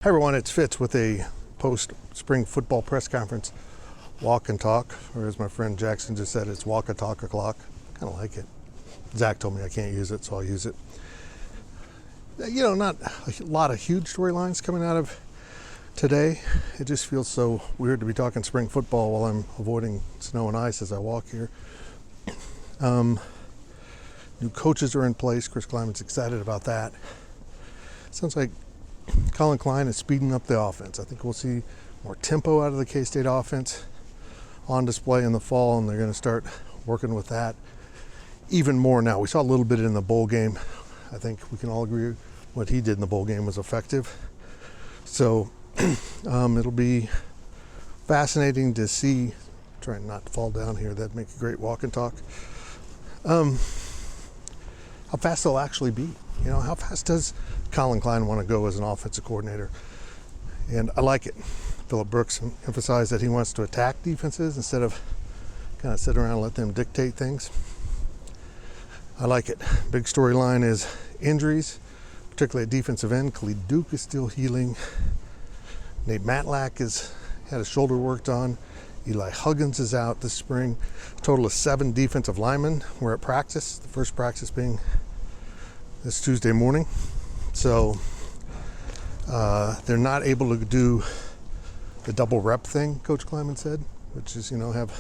Hi everyone, it's Fitz with a post-spring football press conference walk and talk, or as my friend Jackson just said, it's walk a talk o'clock. Kind of like it. Zach told me I can't use it, so I'll use it. You know, not a lot of huge storylines coming out of today. It just feels so weird to be talking spring football while I'm avoiding snow and ice as I walk here. New coaches are in place. Chris Kleiman's excited about that. Sounds like Colin Klein is speeding up the offense. I think we'll see more tempo out of the K-State offense on display in the fall, and they're going to start working with that even more now. We saw a little bit in the bowl game. I think we can all agree what he did in the bowl game was effective. So it'll be fascinating to see. Trying not to fall down here. That'd make a great walk and talk. How fast they'll actually be. You know, how fast does Colin Klein want to go as an offensive coordinator? And I like it. Phillip Brooks emphasized that he wants to attack defenses instead of kind of sit around and let them dictate things. I like it. Big storyline is injuries, particularly at defensive end. Khalid Duke is still healing. Nate Matlack has had his shoulder worked on. Eli Huggins is out this spring. A total of 7 defensive linemen were at practice, the first practice being this Tuesday morning. So they're not able to do the double rep thing, Coach Kleiman said, which is, you know, have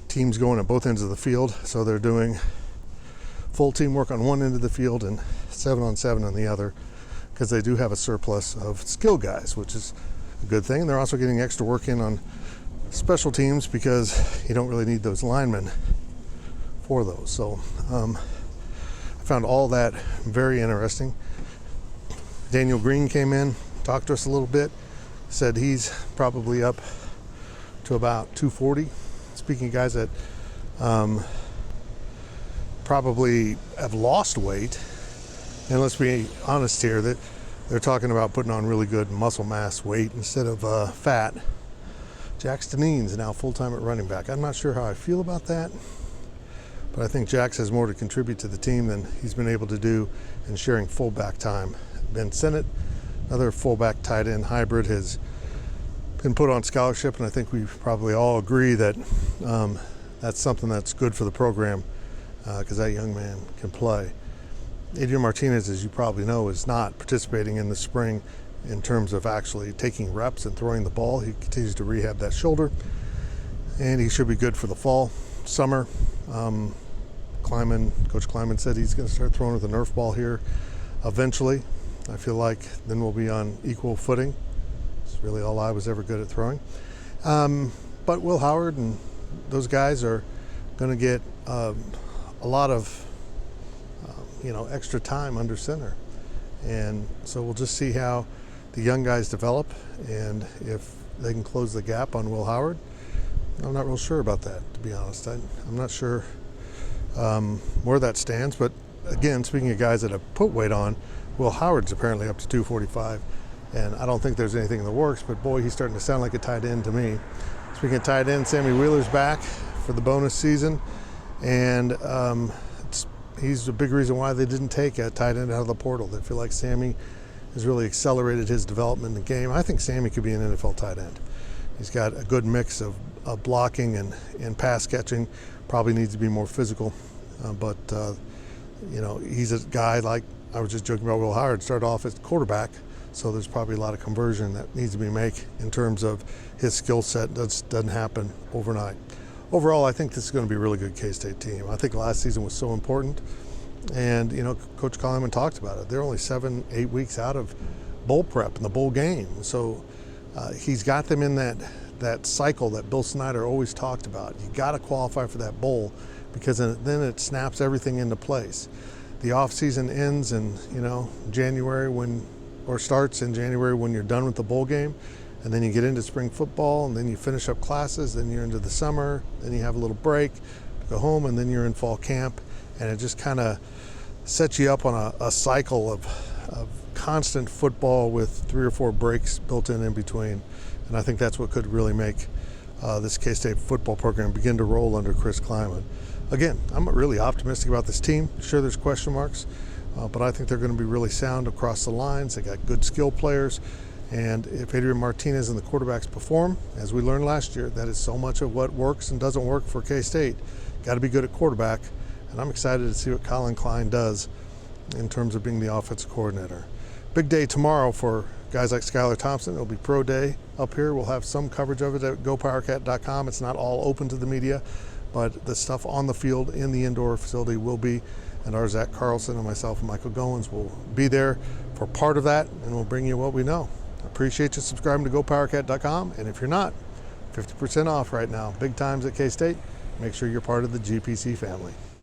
teams going at both ends of the field. So they're doing full team work on one end of the field and 7-on-7 on the other, because they do have a surplus of skill guys, which is a good thing. And they're also getting extra work in on special teams because you don't really need those linemen for those. So I found all that very interesting. Daniel Green came in, talked to us a little bit, said he's probably up to about 240. Speaking of guys that probably have lost weight, and let's be honest here, that they're talking about putting on really good muscle mass weight instead of fat. Jax Deneen's now full-time at running back. I'm not sure how I feel about that, but I think Jax has more to contribute to the team than he's been able to do in sharing fullback time. Ben Sennett, another fullback tight end hybrid, has been put on scholarship, and I think we probably all agree that that's something that's good for the program because that young man can play. Adrian Martinez, as you probably know, is not participating in the spring in terms of actually taking reps and throwing the ball. He continues to rehab that shoulder, and he should be good for the fall, summer. Coach Kleiman said he's going to start throwing with a Nerf ball here eventually. I feel like then we'll be on equal footing. It's really all I was ever good at throwing. But Will Howard and those guys are going to get a lot of extra time under center. And so we'll just see how the young guys develop and if they can close the gap on Will Howard. I'm not real sure about that, to be honest. I'm not sure where that stands. But again, speaking of guys that have put weight on, Will Howard's apparently up to 245. And I don't think there's anything in the works, but boy, he's starting to sound like a tight end to me. Speaking of tight end, Sammy Wheeler's back for the bonus season. And he's a big reason why they didn't take a tight end out of the portal. They feel like Sammy has really accelerated his development in the game. I think Sammy could be an NFL tight end. He's got a good mix of blocking and pass catching. Probably needs to be more physical. But he's a guy, like I was just joking about Will Howard, started off as quarterback. So there's probably a lot of conversion that needs to be made in terms of his skill set. Doesn't happen overnight. Overall, I think this is going to be a really good K-State team. I think last season was so important. And, Coach Kleiman talked about it. They're only 7-8 weeks out of bowl prep and the bowl game. So he's got them in that cycle that Bill Snyder always talked about. You got to qualify for that bowl because then it snaps everything into place. The off season ends in, January starts in January when you're done with the bowl game. And then you get into spring football, and then you finish up classes, then you're into the summer, then you have a little break, go home, and then you're in fall camp. And it just kind of sets you up on a cycle of constant football with 3 or 4 breaks built in between. And I think that's what could really make this K-State football program begin to roll under Chris Kleiman. Again, I'm really optimistic about this team. Sure, there's question marks, but I think they're going to be really sound across the lines. They got good skill players, and if Adrian Martinez and the quarterbacks perform, as we learned last year, that is so much of what works and doesn't work for K-State. Got to be good at quarterback, and I'm excited to see what Colin Klein does in terms of being the offensive coordinator. Big day tomorrow for guys like Skylar Thompson. It'll be pro day up here. We'll have some coverage of it at GoPowercat.com. It's not all open to the media, but the stuff on the field in the indoor facility will be, and our Zach Carlson and myself and Michael Goins will be there for part of that, and we'll bring you what we know. I appreciate you subscribing to GoPowercat.com, and if you're not, 50% off right now. Big times at K-State. Make sure you're part of the GPC family.